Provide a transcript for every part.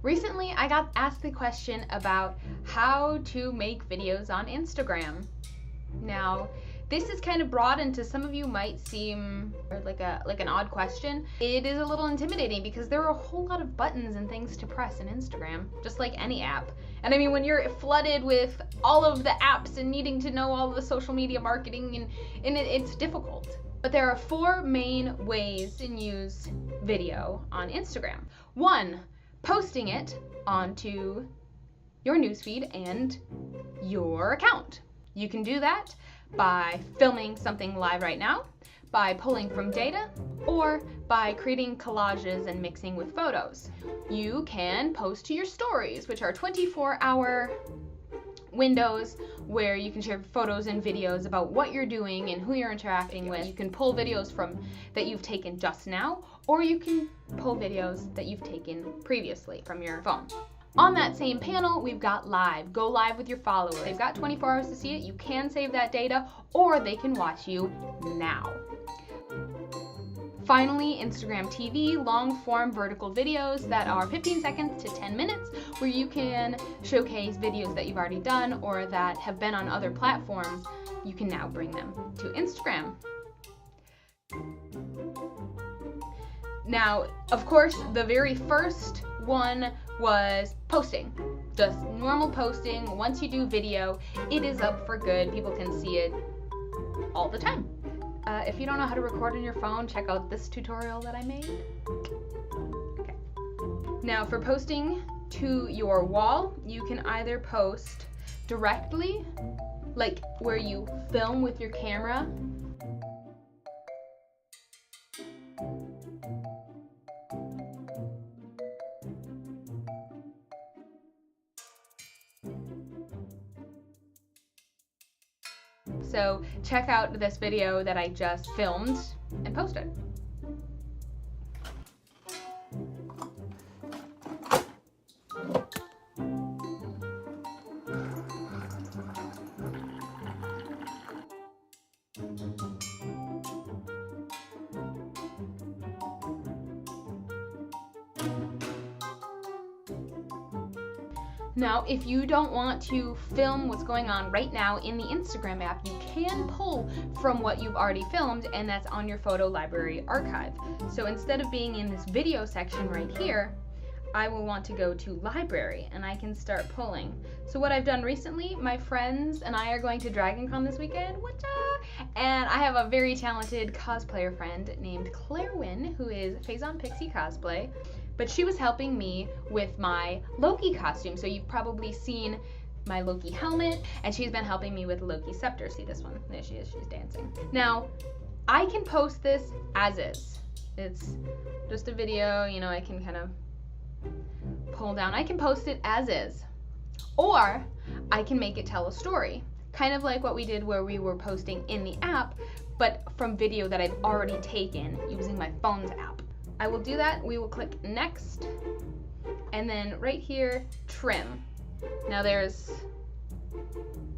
Recently, I got asked the question about how to make videos on Instagram. Now, this is kind of broad and to some of you might seem like an odd question. It is a little intimidating because there are a whole lot of buttons and things to press in Instagram, just like any app. And I mean, when you're flooded with all of the apps and needing to know all of the social media marketing, it's difficult. But there are 4 main ways to use video on Instagram. 1, posting it onto your newsfeed and your account. You can do that by filming something live right now, by pulling from data, or by creating collages and mixing with photos. You can post to your stories, which are 24-hour windows where you can share photos and videos about what you're doing and who you're interacting with. You can pull videos from that you've taken just now, or you can pull videos that you've taken previously from your phone. On that same panel, we've got live. Go live with your followers. They've got 24 hours to see it. You can save that data, or they can watch you now. Finally, Instagram TV, long-form vertical videos that are 15 seconds to 10 minutes, where you can showcase videos that you've already done or that have been on other platforms. You can now bring them to Instagram. Now, of course, the very first one was posting. Just normal posting. Once you do video, it is up for good. People can see it all the time. If you don't know how to record on your phone, check out this tutorial that I made. Okay. Now for posting to your wall, you can either post directly, like where you film with your camera, so check out this video that I just filmed and posted. Now, if you don't want to film what's going on right now in the Instagram app, you can pull from what you've already filmed, and that's on your photo library archive. So instead of being in this video section right here, I will want to go to library and I can start pulling. So what I've done recently, my friends and I are going to Dragon Con this weekend, and I have a very talented cosplayer friend named Claire Wynn, who is Faison Pixie Cosplay. But she was helping me with my Loki costume. So you've probably seen my Loki helmet, and she's been helping me with Loki scepter. See this one? There she is, she's dancing. Now, I can post this as is. It's just a video, you know, I can kind of pull down. I can post it as is. Or I can make it tell a story. Kind of like what we did where we were posting in the app, but from video that I've already taken using my phone's app. I will do that. We will click next, and then right here, trim. Now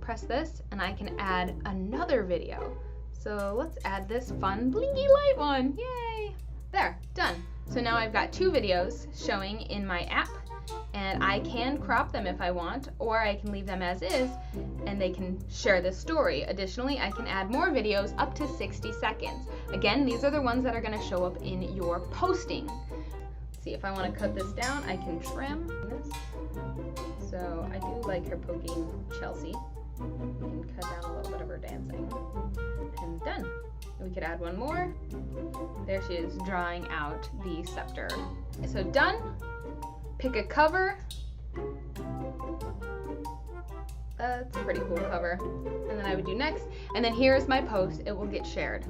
press this, and I can add another video. So let's add this fun blinky light one. Yay! There, done. So now I've got 2 videos showing in my app, and I can crop them if I want, or I can leave them as is, and they can share this story. Additionally, I can add more videos up to 60 seconds. Again, these are the ones that are going to show up in your posting. See, if I want to cut this down, I can trim this. So I do like her poking Chelsea. And cut down a little bit of her dancing. And done. We could add one more. There she is, drawing out the scepter. So done. Pick a cover. That's a pretty cool cover. And then I would do next. And then here's my post. It will get shared.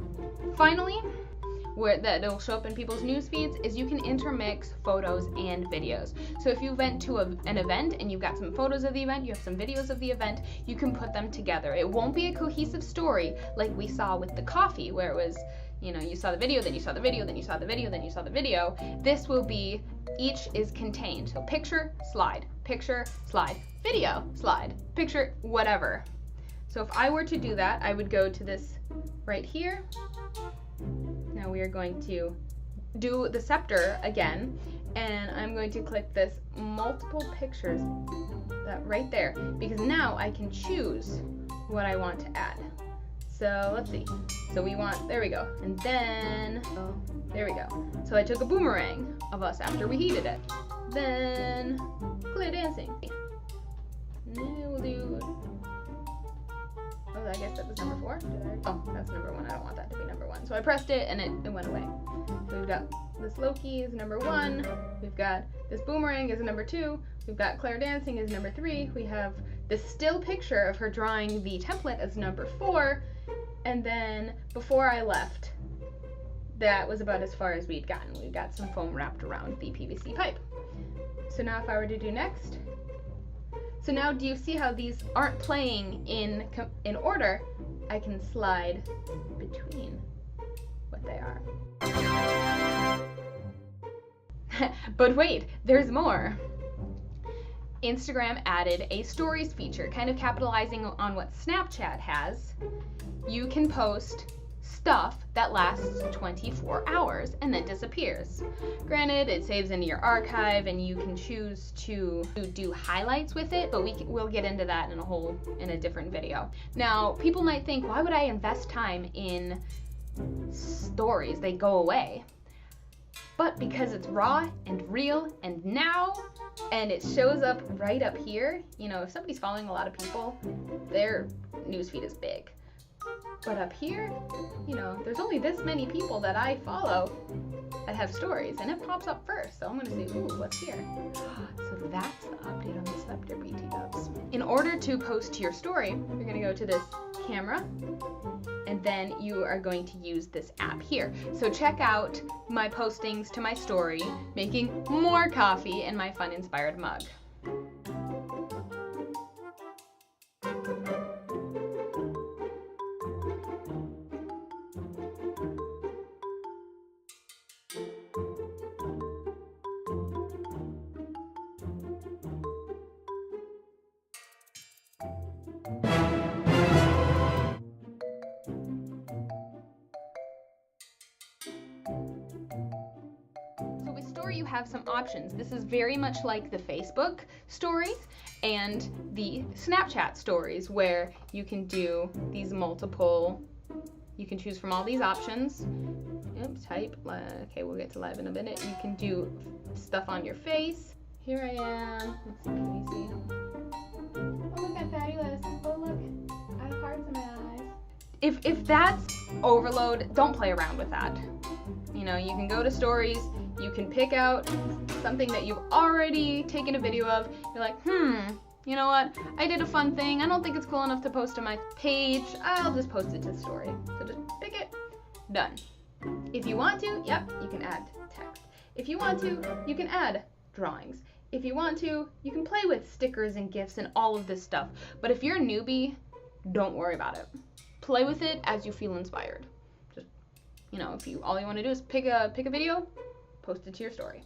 Finally, where that it'll show up in people's news feeds is you can intermix photos and videos. So if you went to an event and you've got some photos of the event, you have some videos of the event, you can put them together. It won't be a cohesive story like we saw with the coffee, where it was, you know, you saw the video, then you saw the video, then you saw the video, then you saw the video. This will be, each is contained. So picture, slide, video, slide, picture, whatever. So if I were to do that, I would go to this right here. Now we are going to do the scepter again, and I'm going to click this multiple pictures, that right there, because now I can choose what I want to add. So let's see. So we want, there we go. And then, oh, there we go. So I took a boomerang of us after we heated it. Then, clear dancing. We'll do, oh, I guess that was number 4. Oh, that's number 1. I don't want that to be number 1. So I pressed it and it went away. So we've got this Loki is number 1. We've got this boomerang is number 2. We've got Claire dancing is number 3. We have this still picture of her drawing the template as number 4. And then before I left, that was about as far as we'd gotten. We got some foam wrapped around the PVC pipe. So now if I were to do next, so now do you see how these aren't playing in order? I can slide between what they are. But wait, there's more. Instagram added a stories feature, kind of capitalizing on what Snapchat has. You can post stuff that lasts 24 hours and then disappears. Granted, it saves into your archive and you can choose to do highlights with it, but we'll get into that in a different video. Now, people might think, why would I invest time in stories? They go away. But because it's raw and real and now, and it shows up right up here, you know, if somebody's following a lot of people, their newsfeed is big. But up here, you know, there's only this many people that I follow that have stories, and it pops up first. So I'm gonna say, ooh, what's here? So that's the update on the Scepter BT Dubs. In order to post your story, you're gonna go to this camera, and then you are going to use this app here. So check out my postings to my story, making more coffee, and my fun inspired mug. You have some options. This is very much like the Facebook stories and the Snapchat stories, where you can do these multiple, you can choose from all these options. Type, okay, we'll get to live in a minute. You can do stuff on your face. Here I am. Let's see, can you see? Oh, look, I'm fabulous. Oh, look, I have hearts in my eyes. If that's overload, don't play around with that. You know, you can go to stories, you can pick out something that you've already taken a video of. You're like, you know what? I did a fun thing. I don't think it's cool enough to post to my page. I'll just post it to the story. So just pick it, done. If you want to, yep, you can add text. If you want to, you can add drawings. If you want to, you can play with stickers and GIFs and all of this stuff. But if you're a newbie, don't worry about it. Play with it as you feel inspired. Just, you know, if all you want to do is pick a video, post it to your story.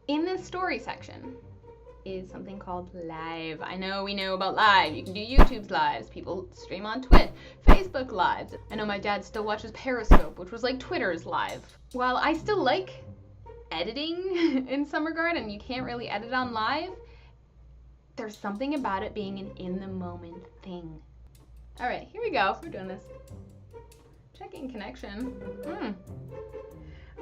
In this story section is something called live. I know we know about live. You can do YouTube's lives. People stream on Twitch, Facebook lives. I know my dad still watches Periscope, which was like Twitter's live. While I still like editing in some regard, and you can't really edit on live, there's something about it being an in-the-moment thing. All right, here we go. We're doing this. Checking connection.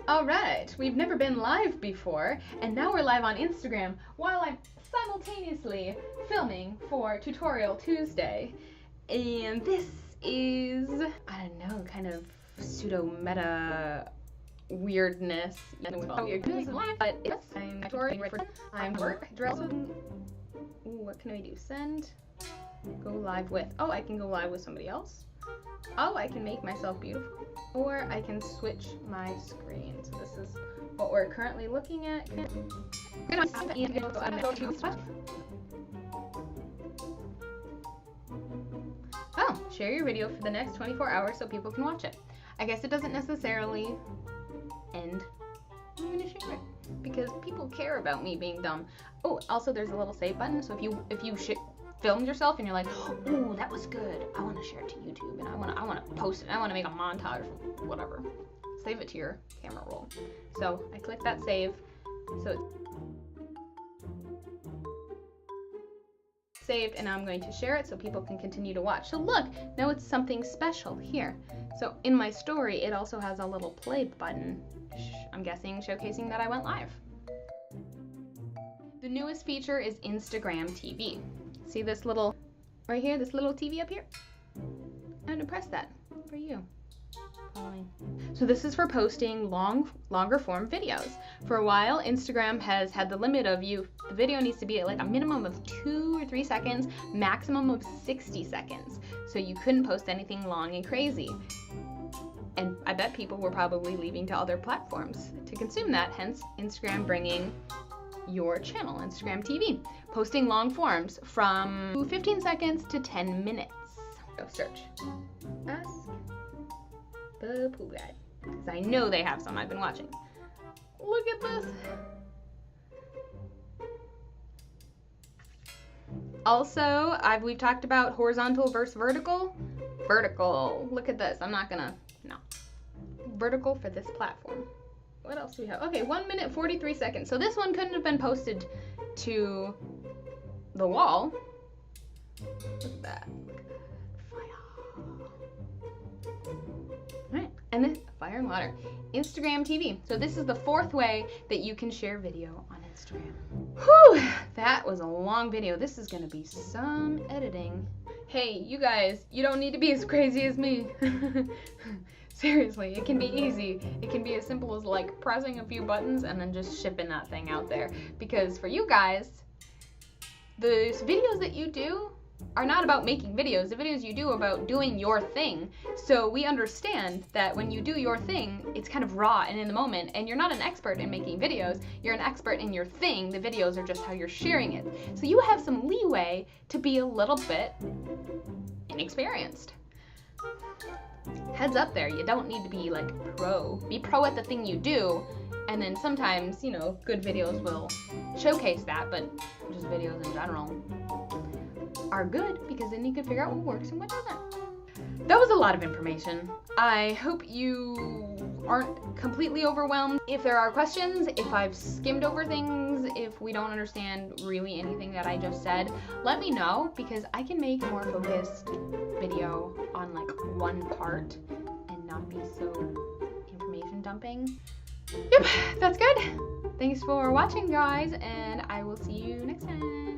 All right, we've never been live before, and now we're live on Instagram while I'm simultaneously filming for Tutorial Tuesday. And this is, I don't know, kind of pseudo-meta weirdness. But it's, I'm work. What can I do? Send, go live with. Oh, I can go live with somebody else. Oh, I can make myself beautiful, or I can switch my screen. So this is what we're currently looking at. Oh, share your video for the next 24 hours so people can watch it. I guess it doesn't necessarily end. I'm gonna share it because people care about me being dumb. Oh, also there's a little save button, so if you filmed yourself and you're like, ooh, that was good, I want to share it to YouTube, and I want to post it, I want to make a montage or whatever. save it to your camera roll. So I click that save. So it's saved, and now I'm going to share it so people can continue to watch. So look, now it's something special here. So in my story, it also has a little play button, I'm guessing showcasing that I went live. The newest feature is Instagram TV. See this little, right here, this little TV up here? I'm gonna press that for you. So this is for posting longer form videos. For a while, Instagram has had the limit of the video needs to be at like a minimum of 2 or 3 seconds, maximum of 60 seconds. So you couldn't post anything long and crazy. And I bet people were probably leaving to other platforms to consume that, hence Instagram bringing your channel, Instagram TV, posting long forms from 15 seconds to 10 minutes. Go search. Ask the pool guide, because I know they have some. I've been watching. Look at this. Also, we've talked about horizontal versus vertical. Vertical. Look at this. No. Vertical for this platform. What else do we have? Okay, 1 minute 43 seconds. So this one couldn't have been posted to the wall. Look at that. Right, and then fire and water. Instagram TV. So this is the 4th way that you can share video on Instagram. Whew, that was a long video. This is gonna be some editing. Hey, you guys, you don't need to be as crazy as me. Seriously, it can be easy. It can be as simple as like pressing a few buttons and then just shipping that thing out there. Because for you guys, the videos that you do are not about making videos. The videos you do are about doing your thing. So we understand that when you do your thing, it's kind of raw and in the moment, and you're not an expert in making videos, you're an expert in your thing. The videos are just how you're sharing it. So you have some leeway to be a little bit inexperienced. Heads up there, you don't need to be like pro. Be pro at the thing you do, and then sometimes, you know, good videos will showcase that, but just videos in general are good because then you can figure out what works and what doesn't. That was a lot of information. I hope you aren't completely overwhelmed. If there are questions, if I've skimmed over things, if we don't understand really anything that I just said, let me know, because I can make more focused video on like one part and not be so information dumping. Yep, that's good. Thanks for watching, guys, and I will see you next time.